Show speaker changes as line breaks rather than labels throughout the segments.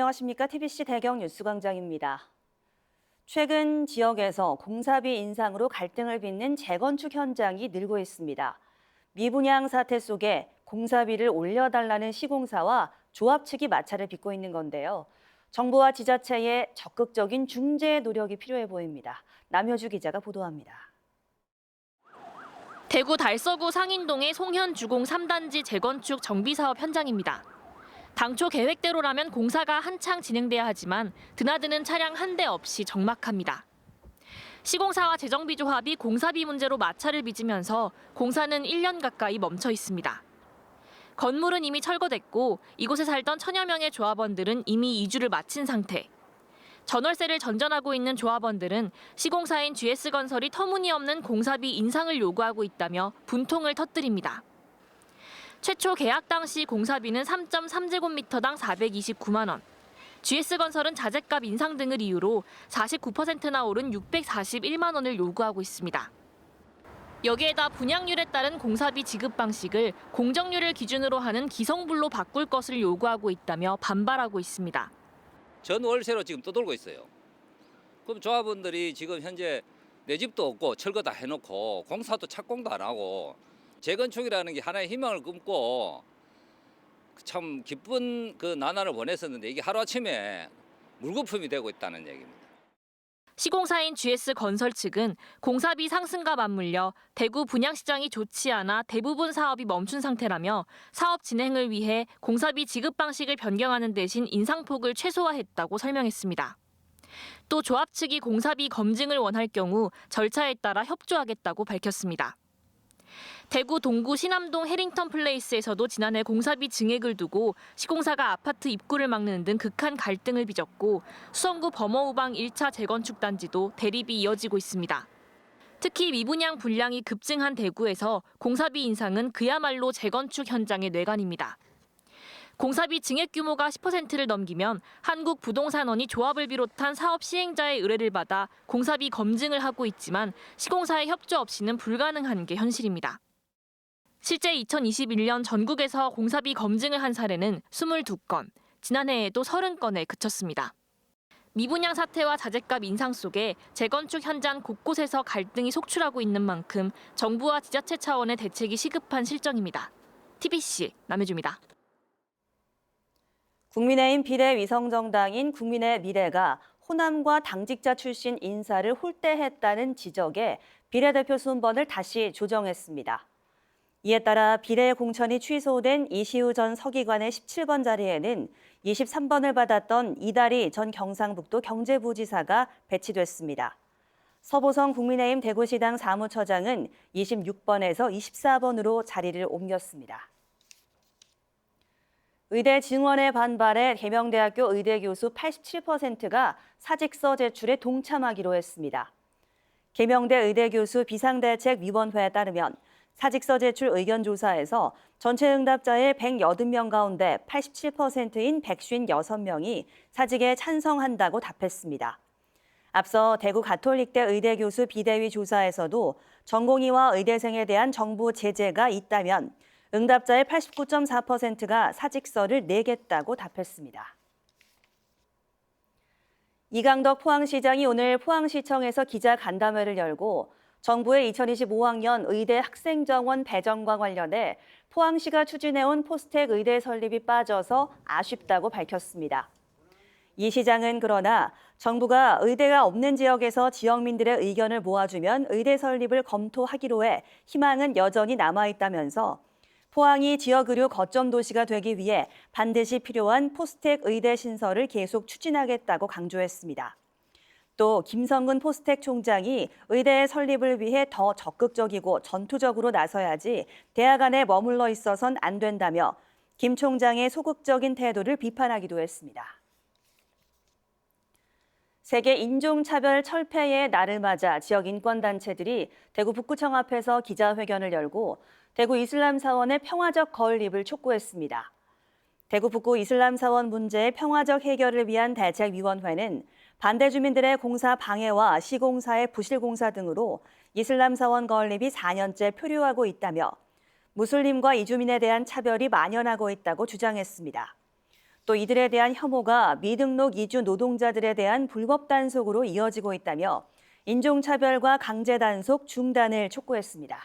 안녕하십니까? TBC 대경 뉴스광장입니다. 최근 지역에서 공사비 인상으로 갈등을 빚는 재건축 현장이 늘고 있습니다. 미분양 사태 속에 공사비를 올려달라는 시공사와 조합 측이 마찰을 빚고 있는 건데요. 정부와 지자체의 적극적인 중재 노력이 필요해 보입니다. 남효주 기자가 보도합니다.
대구 달서구 상인동의 송현주공 3단지 재건축 정비사업 현장입니다. 당초 계획대로라면 공사가 한창 진행돼야 하지만 드나드는 차량 한 대 없이 적막합니다. 시공사와 재정비조합이 공사비 문제로 마찰을 빚으면서 공사는 1년 가까이 멈춰 있습니다. 건물은 이미 철거됐고 이곳에 살던 천여 명의 조합원들은 이미 이주를 마친 상태. 전월세를 전전하고 있는 조합원들은 시공사인 GS건설이 터무니없는 공사비 인상을 요구하고 있다며 분통을 터뜨립니다. 최초 계약 당시 공사비는 3.3제곱미터당 429만 원. GS건설은 자재값 인상 등을 이유로 49%나 오른 641만 원을 요구하고 있습니다. 여기에다 분양률에 따른 공사비 지급 방식을 공정률을 기준으로 하는 기성불로 바꿀 것을 요구하고 있다며 반발하고 있습니다.
전월세로 지금 떠돌고 있어요. 그럼 조합원들이 지금 현재 내 집도 없고 철거 다 해놓고 공사도 착공도 안 하고 재건축이라는 게 하나의 희망을 꿈고 참 기쁜 그 나날을 보냈었는데 이게 하루아침에 물거품이 되고 있다는 얘기입니다.
시공사인 GS건설 측은 공사비 상승과 맞물려 대구 분양시장이 좋지 않아 대부분 사업이 멈춘 상태라며 사업 진행을 위해 공사비 지급 방식을 변경하는 대신 인상폭을 최소화했다고 설명했습니다. 또 조합 측이 공사비 검증을 원할 경우 절차에 따라 협조하겠다고 밝혔습니다. 대구 동구 신암동 해링턴 플레이스에서도 지난해 공사비 증액을 두고 시공사가 아파트 입구를 막는 등 극한 갈등을 빚었고 수성구 범어우방 1차 재건축 단지도 대립이 이어지고 있습니다. 특히 미분양 분량이 급증한 대구에서 공사비 인상은 그야말로 재건축 현장의 뇌관입니다. 공사비 증액 규모가 10%를 넘기면 한국부동산원이 조합을 비롯한 사업 시행자의 의뢰를 받아 공사비 검증을 하고 있지만 시공사의 협조 없이는 불가능한 게 현실입니다. 실제 2021년 전국에서 공사비 검증을 한 사례는 22건, 지난해에도 30건에 그쳤습니다. 미분양 사태와 자재값 인상 속에 재건축 현장 곳곳에서 갈등이 속출하고 있는 만큼 정부와 지자체 차원의 대책이 시급한 실정입니다. TBC 남효주입니다.
국민의힘 비례위성정당인 국민의 미래가 호남과 당직자 출신 인사를 홀대했다는 지적에 비례대표 순번을 다시 조정했습니다. 이에 따라 비례 공천이 취소된 이시우 전 서기관의 17번 자리에는 23번을 받았던 이다리 전 경상북도 경제부지사가 배치됐습니다. 서보성 국민의힘 대구시당 사무처장은 26번에서 24번으로 자리를 옮겼습니다. 의대 증원에 반발해 계명대학교 의대 교수 87%가 사직서 제출에 동참하기로 했습니다. 계명대 의대 교수 비상대책위원회에 따르면 사직서 제출 의견 조사에서 전체 응답자의 180명 가운데 87%인 156명이 사직에 찬성한다고 답했습니다. 앞서 대구 가톨릭대 의대 교수 비대위 조사에서도 전공의와 의대생에 대한 정부 제재가 있다면 응답자의 89.4%가 사직서를 내겠다고 답했습니다. 이강덕 포항시장이 오늘 포항시청에서 기자간담회를 열고 정부의 2025학년 의대 학생정원 배정과 관련해 포항시가 추진해온 포스텍 의대 설립이 빠져서 아쉽다고 밝혔습니다. 이 시장은 그러나 정부가 의대가 없는 지역에서 지역민들의 의견을 모아주면 의대 설립을 검토하기로 해 희망은 여전히 남아있다면서 포항이 지역의료 거점 도시가 되기 위해 반드시 필요한 포스텍 의대 신설을 계속 추진하겠다고 강조했습니다. 또 김성근 포스텍 총장이 의대 설립을 위해 더 적극적이고 전투적으로 나서야지 대학 안에 머물러 있어선 안 된다며 김 총장의 소극적인 태도를 비판하기도 했습니다. 세계 인종차별 철폐의 날을 맞아 지역 인권단체들이 대구 북구청 앞에서 기자회견을 열고 대구 이슬람사원의 평화적 건립을 촉구했습니다. 대구 북구 이슬람사원 문제의 평화적 해결을 위한 대책위원회는 반대 주민들의 공사 방해와 시공사의 부실 공사 등으로 이슬람사원 건립이 4년째 표류하고 있다며 무슬림과 이주민에 대한 차별이 만연하고 있다고 주장했습니다. 또 이들에 대한 혐오가 미등록 이주 노동자들에 대한 불법 단속으로 이어지고 있다며 인종차별과 강제 단속 중단을 촉구했습니다.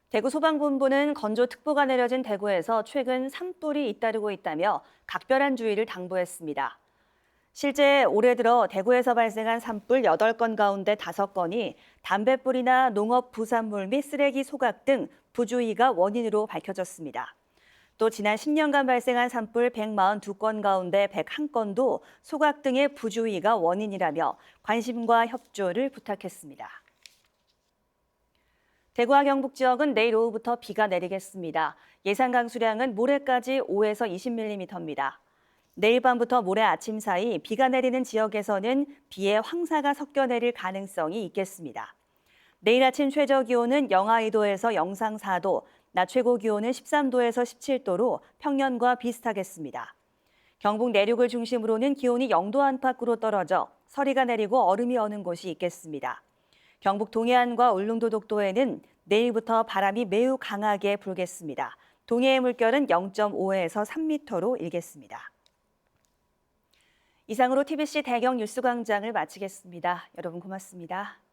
대구 소방본부는 건조특보가 내려진 대구에서 최근 산불이 잇따르고 있다며 각별한 주의를 당부했습니다. 실제 올해 들어 대구에서 발생한 산불 8건 가운데 5건이 담뱃불이나 농업 부산물 및 쓰레기 소각 등 부주의가 원인으로 밝혀졌습니다. 또 지난 10년간 발생한 산불 142건 가운데 101건도 소각 등의 부주의가 원인이라며 관심과 협조를 부탁했습니다. 대구와 경북 지역은 내일 오후부터 비가 내리겠습니다. 예상 강수량은 모레까지 5에서 20mm입니다. 내일 밤부터 모레 아침 사이 비가 내리는 지역에서는 비에 황사가 섞여 내릴 가능성이 있겠습니다. 내일 아침 최저 기온은 영하 2도에서 영상 4도, 낮 최고 기온은 13도에서 17도로 평년과 비슷하겠습니다. 경북 내륙을 중심으로는 기온이 0도 안팎으로 떨어져 서리가 내리고 얼음이 어는 곳이 있겠습니다. 경북 동해안과 울릉도 독도에는 내일부터 바람이 매우 강하게 불겠습니다. 동해의 물결은 0.5에서 3m로 일겠습니다. 이상으로 TBC 대경 뉴스광장을 마치겠습니다. 여러분 고맙습니다.